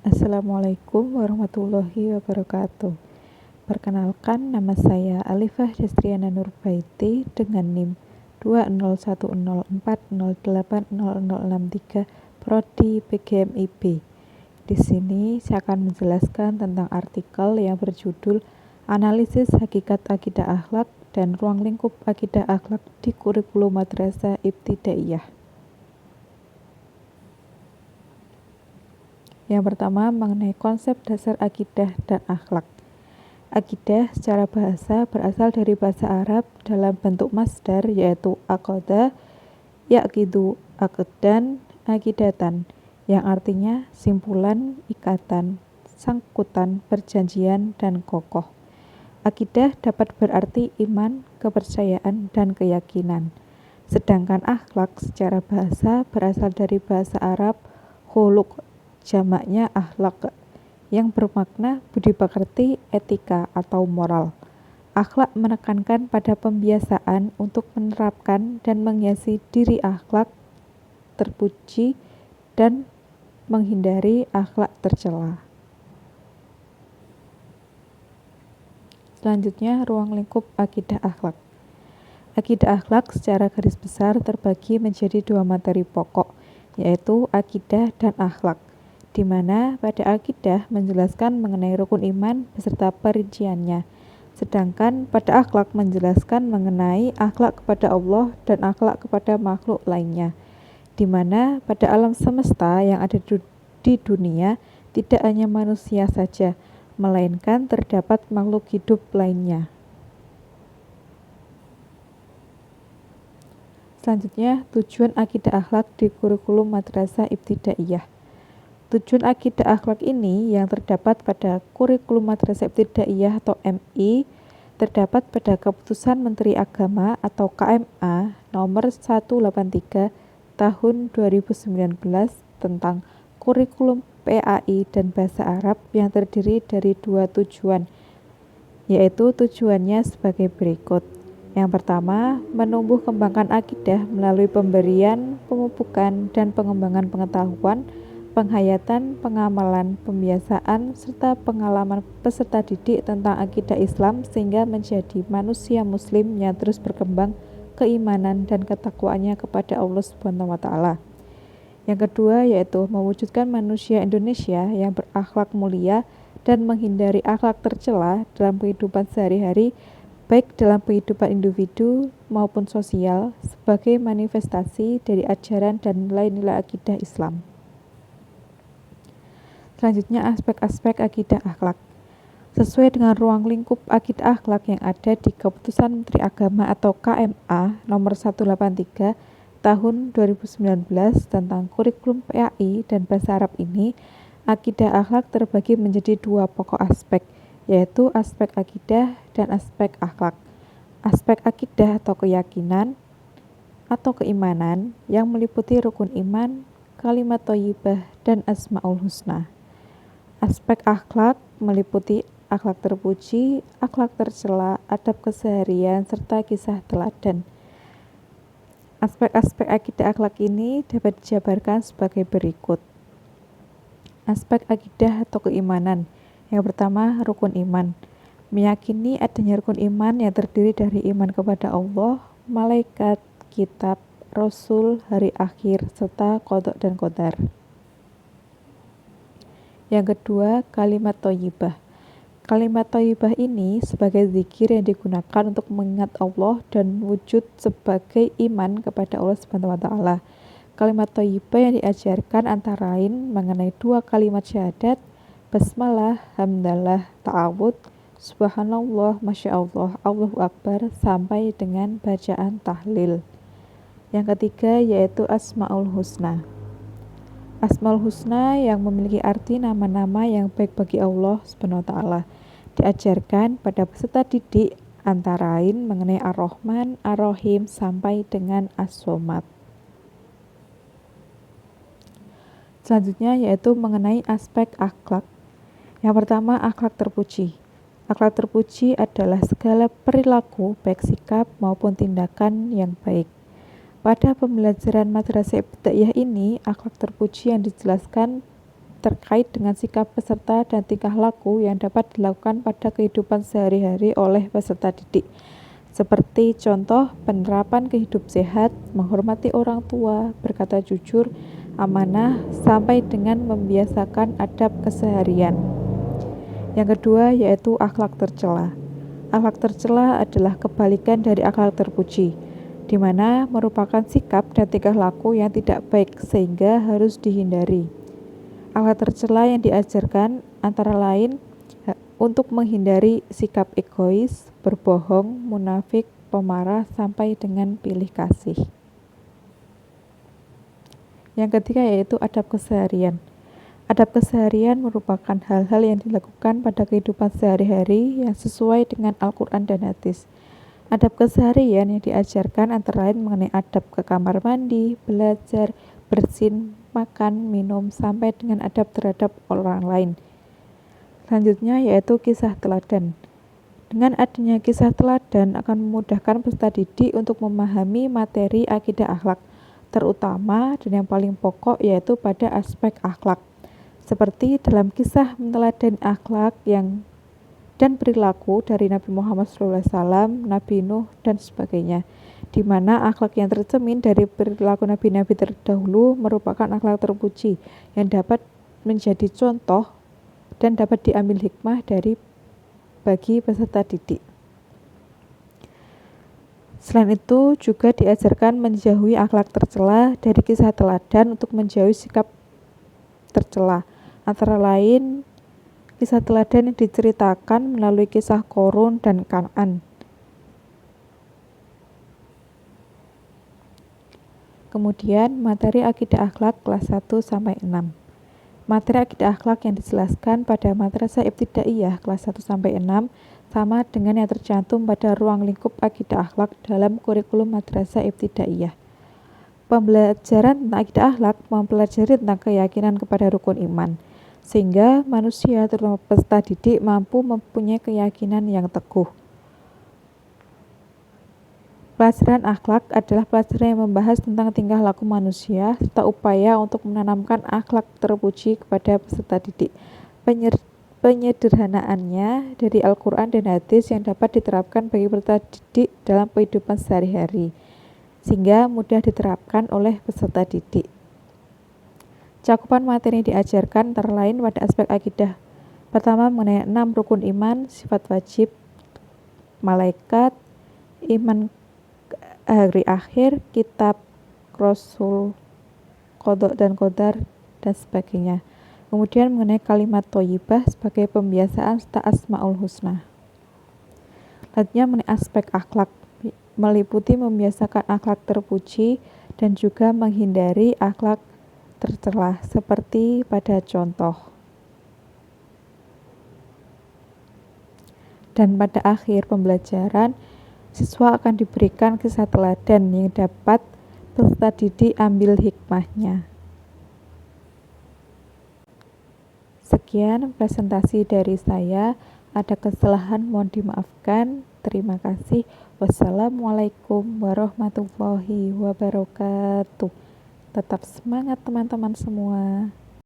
Assalamualaikum warahmatullahi wabarakatuh. Perkenalkan, nama saya Alifah Destriana Nurbaiti dengan NIM 20104080063 Prodi PGMIB. Di sini saya akan menjelaskan tentang artikel yang berjudul Analisis Hakikat Akidah Akhlak dan Ruang Lingkup Akidah Akhlak di Kurikulum Madrasah Ibtidaiyah. Yang pertama, mengenai konsep dasar akidah dan akhlak. Akidah secara bahasa berasal dari bahasa Arab dalam bentuk masdar, yaitu aqada, yaqidu, aqdan, akidatan, yang artinya simpulan, ikatan, sangkutan, perjanjian, dan kokoh. Akidah dapat berarti iman, kepercayaan, dan keyakinan. Sedangkan akhlak secara bahasa berasal dari bahasa Arab khuluq, jamaknya akhlak, yang bermakna budi pekerti, etika, atau moral. Akhlak menekankan pada pembiasaan untuk menerapkan dan menghiasi diri akhlak terpuji dan menghindari akhlak tercela. Selanjutnya, ruang lingkup akidah akhlak. Akidah akhlak secara garis besar terbagi menjadi dua materi pokok, yaitu akidah dan akhlak, di mana pada akidah menjelaskan mengenai rukun iman beserta perinciannya, sedangkan pada akhlak menjelaskan mengenai akhlak kepada Allah dan akhlak kepada makhluk lainnya, di mana pada alam semesta yang ada di dunia tidak hanya manusia saja, melainkan terdapat makhluk hidup lainnya. Selanjutnya, tujuan akidah akhlak di kurikulum Madrasah Ibtidaiyah. Tujuan akidah akhlak ini yang terdapat pada kurikulum Madrasah Ibtidaiyah atau MI terdapat pada Keputusan Menteri Agama atau KMA nomor 183 tahun 2019 tentang kurikulum PAI dan Bahasa Arab yang terdiri dari dua tujuan, yaitu tujuannya sebagai berikut. Yang pertama, menumbuh kembangkan akidah melalui pemberian, pemupukan, dan pengembangan pengetahuan, penghayatan, pengamalan, pembiasaan, serta pengalaman peserta didik tentang akidah Islam sehingga menjadi manusia muslim yang terus berkembang keimanan dan ketakwaannya kepada Allah Subhanahu wa taala. Yang kedua yaitu mewujudkan manusia Indonesia yang berakhlak mulia dan menghindari akhlak tercela dalam kehidupan sehari-hari, baik dalam kehidupan individu maupun sosial, sebagai manifestasi dari ajaran dan nilai-nilai akidah Islam. Selanjutnya, aspek-aspek akidah akhlak. Sesuai dengan ruang lingkup akidah akhlak yang ada di Keputusan Menteri Agama atau KMA nomor 183 tahun 2019 tentang kurikulum PAI dan Bahasa Arab ini, akidah akhlak terbagi menjadi dua pokok aspek, yaitu aspek akidah dan aspek akhlak. Aspek akidah atau keyakinan atau keimanan yang meliputi rukun iman, kalimat thayyibah, dan asmaul husna. Aspek akhlak meliputi akhlak terpuji, akhlak tercela, adab keseharian, serta kisah teladan. Aspek-aspek akidah akhlak ini dapat dijabarkan sebagai berikut. Aspek akidah atau keimanan. Yang pertama, rukun iman. Meyakini adanya rukun iman yang terdiri dari iman kepada Allah, malaikat, kitab, rasul, hari akhir, serta qada dan qadar. Yang kedua, kalimat thayyibah. Kalimat thayyibah ini sebagai zikir yang digunakan untuk mengingat Allah dan wujud sebagai iman kepada Allah Subhanahu wa taala. Kalimat thayyibah yang diajarkan antara lain mengenai dua kalimat syahadat, basmalah, hamdalah, ta'awud, subhanallah, masyaallah, Allahu akbar, sampai dengan bacaan tahlil. Yang ketiga yaitu asmaul husna. Asmaul husna yang memiliki arti nama-nama yang baik bagi Allah Subhanahu wa taala diajarkan pada peserta didik antara lain mengenai Ar-Rahman, Ar-Rahim, sampai dengan As-Somad. Selanjutnya yaitu mengenai aspek akhlak. Yang pertama, akhlak terpuji. Akhlak terpuji adalah segala perilaku baik sikap maupun tindakan yang baik. Pada pembelajaran Madrasah Ibtidaiyah ini, akhlak terpuji yang dijelaskan terkait dengan sikap peserta dan tingkah laku yang dapat dilakukan pada kehidupan sehari-hari oleh peserta didik. Seperti contoh penerapan kehidup sehat, menghormati orang tua, berkata jujur, amanah, sampai dengan membiasakan adab keseharian. Yang kedua yaitu akhlak tercela. Akhlak tercela adalah kebalikan dari akhlak terpuji, di mana merupakan sikap dan tingkah laku yang tidak baik sehingga harus dihindari. Akhlak tercela yang diajarkan antara lain untuk menghindari sikap egois, berbohong, munafik, pemarah, sampai dengan pilih kasih. Yang ketiga yaitu adab keseharian. Adab keseharian merupakan hal-hal yang dilakukan pada kehidupan sehari-hari yang sesuai dengan Al-Quran dan hadis. Adab keseharian yang diajarkan antara lain mengenai adab ke kamar mandi, belajar, bersin, makan, minum, sampai dengan adab terhadap orang lain. Selanjutnya yaitu kisah teladan. Dengan adanya kisah teladan akan memudahkan peserta didik untuk memahami materi akidah akhlak, terutama dan yang paling pokok yaitu pada aspek akhlak. Seperti dalam kisah meneladani akhlak dan perilaku dari Nabi Muhammad SAW, Nabi Nuh, dan sebagainya, di mana akhlak yang tercermin dari perilaku nabi-nabi terdahulu merupakan akhlak terpuji yang dapat menjadi contoh dan dapat diambil hikmah bagi peserta didik. Selain itu juga diajarkan menjauhi akhlak tercela dari kisah teladan untuk menjauhi sikap tercela. Antara lain kisah teladan yang diceritakan melalui kisah Korun dan Kan'an. Kemudian materi akidah akhlak kelas 1 sampai 6. Materi akidah akhlak yang dijelaskan pada Madrasah Ibtidaiyah kelas 1 sampai 6 sama dengan yang tercantum pada ruang lingkup akidah akhlak dalam kurikulum Madrasah Ibtidaiyah. Pembelajaran tentang akidah akhlak mempelajari tentang keyakinan kepada rukun iman, sehingga manusia terutama peserta didik mampu mempunyai keyakinan yang teguh. Pelajaran akhlak adalah pelajaran yang membahas tentang tingkah laku manusia serta upaya untuk menanamkan akhlak terpuji kepada peserta didik. Penyederhanaannya dari Al-Quran dan hadis yang dapat diterapkan bagi peserta didik dalam kehidupan sehari-hari, sehingga mudah diterapkan oleh peserta didik. Cakupan materi yang diajarkan antara lain pada aspek akidah. Pertama mengenai 6 rukun iman, sifat wajib, malaikat, iman hari akhir, kitab, rasul, qadha dan qadar, dan sebagainya. Kemudian mengenai kalimat thayyibah sebagai pembiasaan serta asmaul husna. Selanjutnya mengenai aspek akhlak, meliputi membiasakan akhlak terpuji dan juga menghindari akhlak tercela seperti pada contoh. Dan pada akhir pembelajaran, siswa akan diberikan kisah teladan yang dapat peserta didik ambil hikmahnya. Sekian presentasi dari saya. Ada kesalahan mohon dimaafkan. Terima kasih. Wassalamualaikum warahmatullahi wabarakatuh. Tetap semangat teman-teman semua.